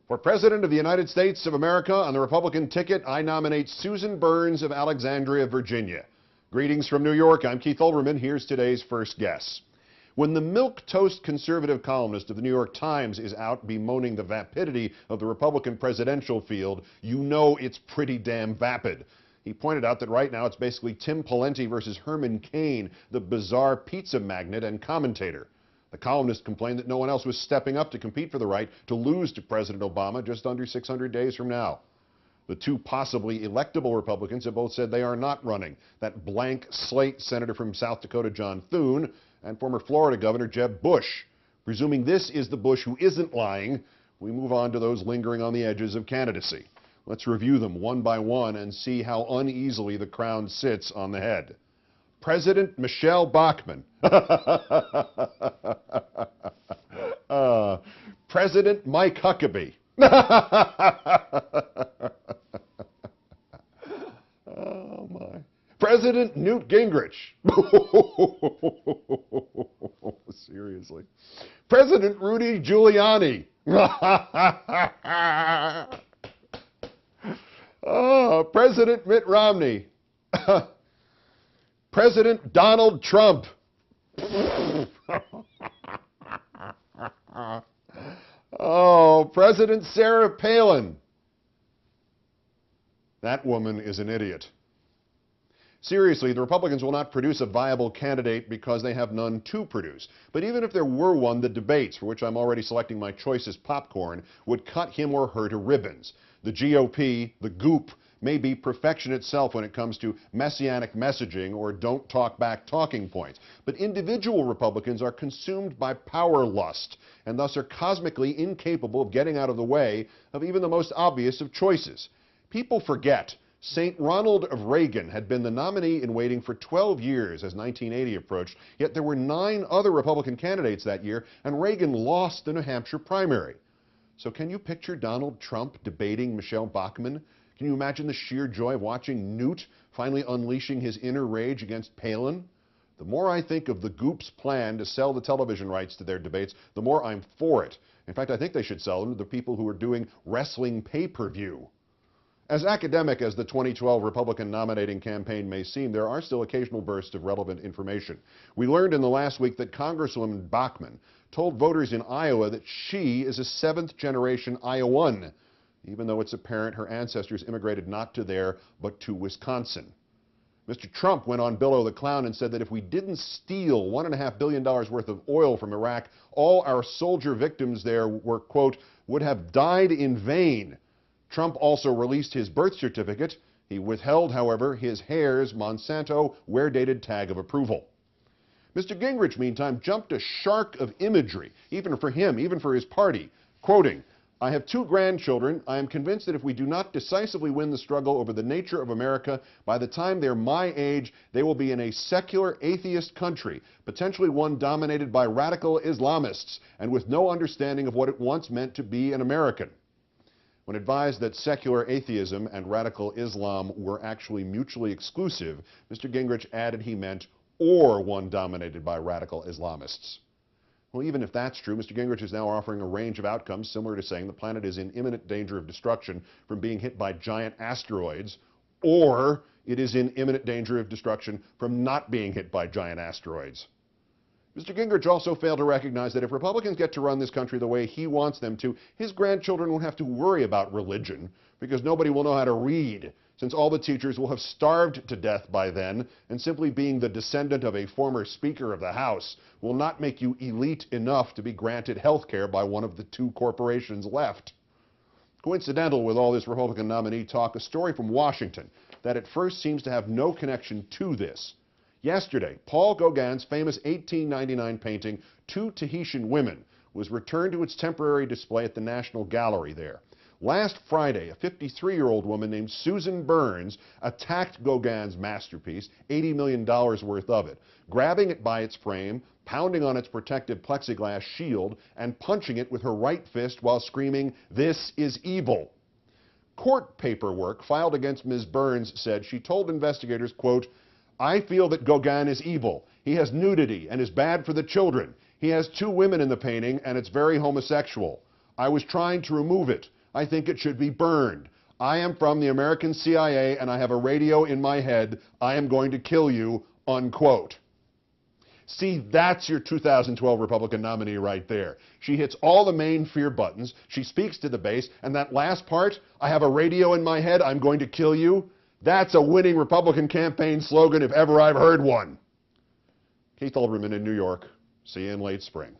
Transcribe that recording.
For President of the United States of America on the Republican ticket, I nominate Susan Burns of Alexandria, Virginia. Greetings from New York. I'm Keith Olbermann. Here's today's first guess. When the milquetoast conservative columnist of the New York Times is out bemoaning the vapidity of the Republican presidential field, you know it's pretty damn vapid. He pointed out that right now it's basically Tim Pawlenty versus Herman Cain, the bizarre pizza magnate and commentator. The columnist complained that no one else was stepping up to compete for the right to lose to President Obama just under 600 days from now. The two possibly electable Republicans have both said they are not running. That blank slate Senator from South Dakota John Thune and former Florida Governor Jeb Bush. Presuming this is the Bush who isn't lying, we move on to those lingering on the edges of candidacy. Let's review them one by one and see how uneasily the crown sits on the head. President Michelle Bachmann. President Mike Huckabee. Oh my. President Newt Gingrich. Seriously. President Rudy Giuliani. President Mitt Romney. President Donald Trump. President Sarah Palin. That woman is an idiot. Seriously, the Republicans will not produce a viable candidate because they have none to produce. But even if there were one, the debates, for which I'm already selecting my choice as popcorn, would cut him or her to ribbons. The GOP, the goop, may be perfection itself when it comes to messianic messaging or don't talk back talking points. But individual Republicans are consumed by power lust and thus are cosmically incapable of getting out of the way of even the most obvious of choices. People forget St. Ronald of Reagan had been the nominee in waiting for 12 years as 1980 approached, yet there were 9 other Republican candidates that year, and Reagan lost the New Hampshire primary. So can you picture Donald Trump debating Michelle Bachmann? Can you imagine the sheer joy of watching Newt finally unleashing his inner rage against Palin? The more I think of the Goop's plan to sell the television rights to their debates, the more I'm for it. In fact, I think they should sell them to the people who are doing wrestling pay-per-view. As academic as the 2012 Republican nominating campaign may seem, there are still occasional bursts of relevant information. We learned in the last week that Congresswoman Bachmann told voters in Iowa that she is a 7th-generation Iowan, even though it's apparent her ancestors immigrated not to there, but to Wisconsin. Mr. Trump went on Billow the Clown and said that if we didn't steal $1.5 billion worth of oil from Iraq, all our soldier victims there were, quote, would have died in vain. Trump also released his birth certificate. He withheld, however, his hair's Monsanto wear-dated tag of approval. Mr. Gingrich, meantime, jumped a shark of imagery, even for him, even for his party, quoting, I have 2 grandchildren. I am convinced that if we do not decisively win the struggle over the nature of America, by the time they're my age, they will be in a secular atheist country, potentially one dominated by radical Islamists, and with no understanding of what it once meant to be an American. When advised that secular atheism and radical Islam were actually mutually exclusive, Mr. Gingrich added he meant, or one dominated by radical Islamists. Well, even if that's true, Mr. Gingrich is now offering a range of outcomes similar to saying the planet is in imminent danger of destruction from being hit by giant asteroids, or it is in imminent danger of destruction from not being hit by giant asteroids. Mr. Gingrich also failed to recognize that if Republicans get to run this country the way he wants them to, his grandchildren won't have to worry about religion because nobody will know how to read, since all the teachers will have starved to death by then, and simply being the descendant of a former Speaker of the House will not make you elite enough to be granted health care by one of the 2 corporations left. Coincidental with all this Republican nominee talk, a story from Washington that at first seems to have no connection to this. Yesterday, Paul Gauguin's famous 1899 painting, 2 Tahitian Women, was returned to its temporary display at the National Gallery there. Last Friday, a 53-year-old woman named Susan Burns attacked Gauguin's masterpiece, $80 million worth of it, grabbing it by its frame, pounding on its protective plexiglass shield, and punching it with her right fist while screaming, "This is evil." Court paperwork filed against Ms. Burns said she told investigators, quote, I feel that Gauguin is evil. He has nudity and is bad for the children. He has 2 women in the painting and it's very homosexual. I was trying to remove it. I think it should be burned. I am from the American CIA and I have a radio in my head. I am going to kill you, unquote. See, that's your 2012 Republican nominee right there. She hits all the main fear buttons. She speaks to the base. And that last part, I have a radio in my head, I'm going to kill you, that's a winning Republican campaign slogan if ever I've heard one. Keith Olbermann in New York. See you in late spring.